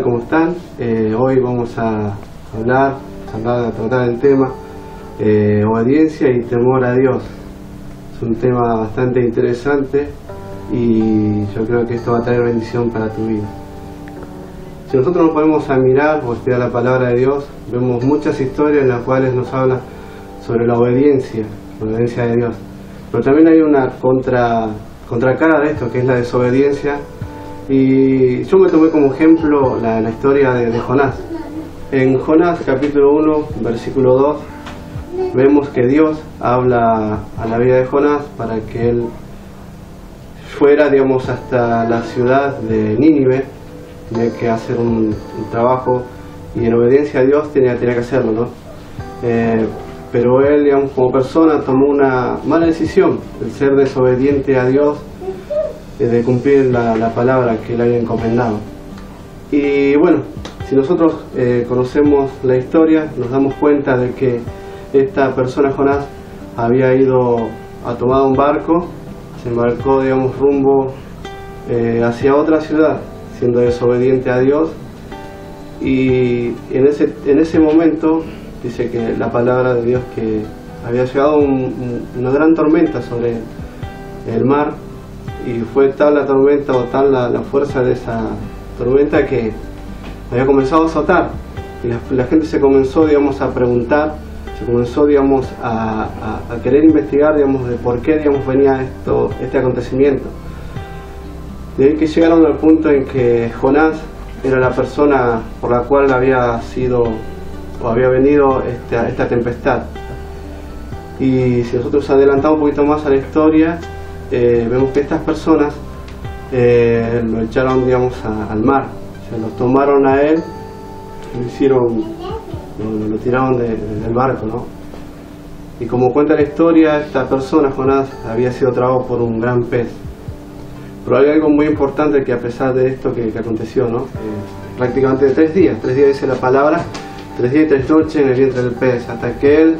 ¿cómo están? Hoy vamos a tratar el tema obediencia y temor a Dios. Es un tema bastante interesante y yo creo que esto va a traer bendición para tu vida. Si nosotros nos ponemos a mirar o estudiar la palabra de Dios, vemos muchas historias en las cuales nos habla sobre la obediencia de Dios. Pero también hay una contracara de esto, que es la desobediencia. Y yo me tomé como ejemplo la historia de Jonás. En Jonás capítulo 1, versículo 2, vemos que Dios habla a la vida de Jonás para que él fuera, digamos, hasta la ciudad de Nínive. Tenía que hacer un trabajo y en obediencia a Dios tenía que hacerlo, ¿no? Pero él, digamos, como persona tomó una mala decisión, el ser desobediente a Dios, de cumplir la palabra que le había encomendado. Y bueno, si nosotros conocemos la historia, nos damos cuenta de que esta persona, Jonás, había tomado un barco, se embarcó, digamos, rumbo hacia otra ciudad, siendo desobediente a Dios. Y en ese momento dice que la palabra de Dios, que había llegado una gran tormenta sobre el mar, y fue tal la tormenta o tal la fuerza de esa tormenta que había comenzado a azotar, y la gente se comenzó, digamos, a preguntar, se comenzó, digamos, a querer investigar, digamos, de por qué, digamos, venía este acontecimiento. De ahí que llegaron al punto en que Jonás era la persona por la cual había venido esta tempestad. Y si nosotros adelantamos un poquito más a la historia, vemos que estas personas lo echaron, digamos, al mar, se lo tomaron a él, lo tiraron del barco, ¿no? Y como cuenta la historia, esta persona, Jonás, había sido tragado por un gran pez. Pero hay algo muy importante, que a pesar de esto que aconteció, ¿no? Prácticamente 3 días dice la palabra, 3 días y 3 noches en el vientre del pez, hasta que él,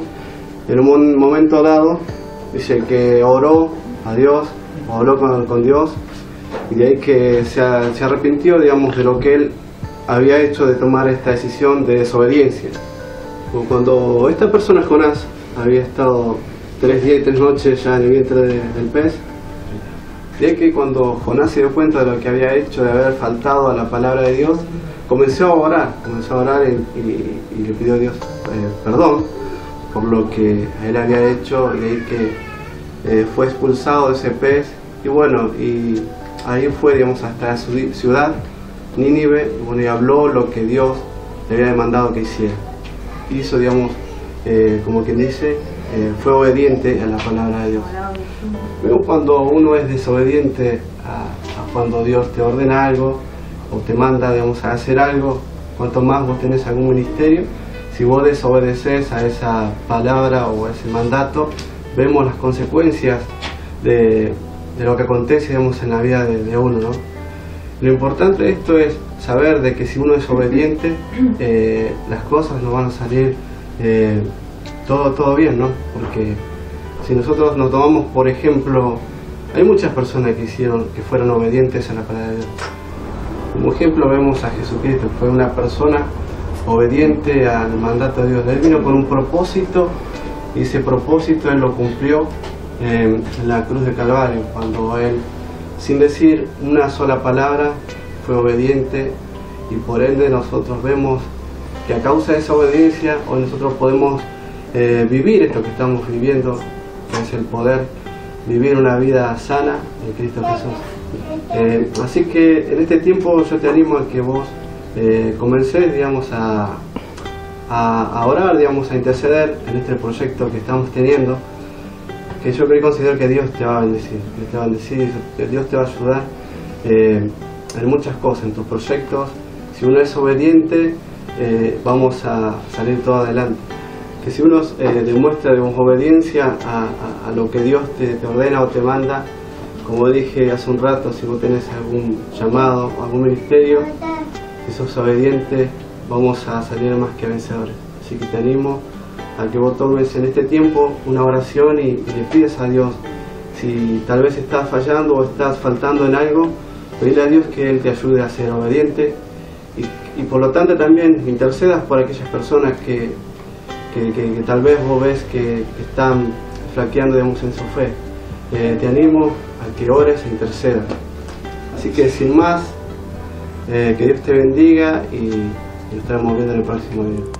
en un momento dado, dice que oró a Dios, habló con Dios, y de ahí que se arrepintió, digamos, de lo que él había hecho, de tomar esta decisión de desobediencia. Cuando esta persona, Jonás, había estado 3 días y 3 noches ya en el vientre del pez, de ahí que cuando Jonás se dio cuenta de lo que había hecho, de haber faltado a la palabra de Dios, comenzó a orar y le pidió a Dios perdón por lo que él había hecho, y de ahí que fue expulsado de ese pez. Y bueno, y ahí fue, digamos, hasta la ciudad Nínive, bueno, y habló lo que Dios le había demandado que hiciera. Hizo, digamos, como quien dice, fue obediente a la palabra de Dios. Pero cuando uno es desobediente a cuando Dios te ordena algo o te manda, digamos, a hacer algo, cuanto más vos tenés algún ministerio, si vos desobedeces a esa palabra o a ese mandato, vemos las consecuencias de lo que acontece, digamos, en la vida de uno, ¿no? Lo importante de esto es saber de que si uno es obediente, las cosas no van a salir todo bien, ¿no? Porque si nosotros nos tomamos, por ejemplo, hay muchas personas que fueron obedientes a la palabra de Dios. Como ejemplo vemos a Jesucristo, fue una persona obediente al mandato de Dios. Él vino con un propósito, y ese propósito él lo cumplió en la cruz de Calvario, cuando él, sin decir una sola palabra, fue obediente. Y por ende nosotros vemos que a causa de esa obediencia hoy nosotros podemos vivir esto que estamos viviendo, que es el poder vivir una vida sana en Cristo Jesús. Así que en este tiempo yo te animo a que vos comences, digamos, a orar, digamos, a interceder en este proyecto que estamos teniendo, que yo creo y considero que Dios te va a bendecir, que Dios te va a ayudar en muchas cosas, en tus proyectos. Si uno es obediente, vamos a salir todo adelante. Que si uno demuestra, digamos, obediencia a lo que Dios te ordena o te manda, como dije hace un rato, si vos tenés algún llamado, algún ministerio, si sos obediente, vamos a salir más que vencedores. Así que te animo a que vos tomes en este tiempo una oración y le pides a Dios. Si tal vez estás fallando o estás faltando en algo, pedirle a Dios que Él te ayude a ser obediente y y por lo tanto también intercedas por aquellas personas que tal vez vos ves que están flaqueando, digamos, en su fe. Te animo a que ores e intercedas. Así que sin más, que Dios te bendiga y nos estaremos viendo en el próximo video.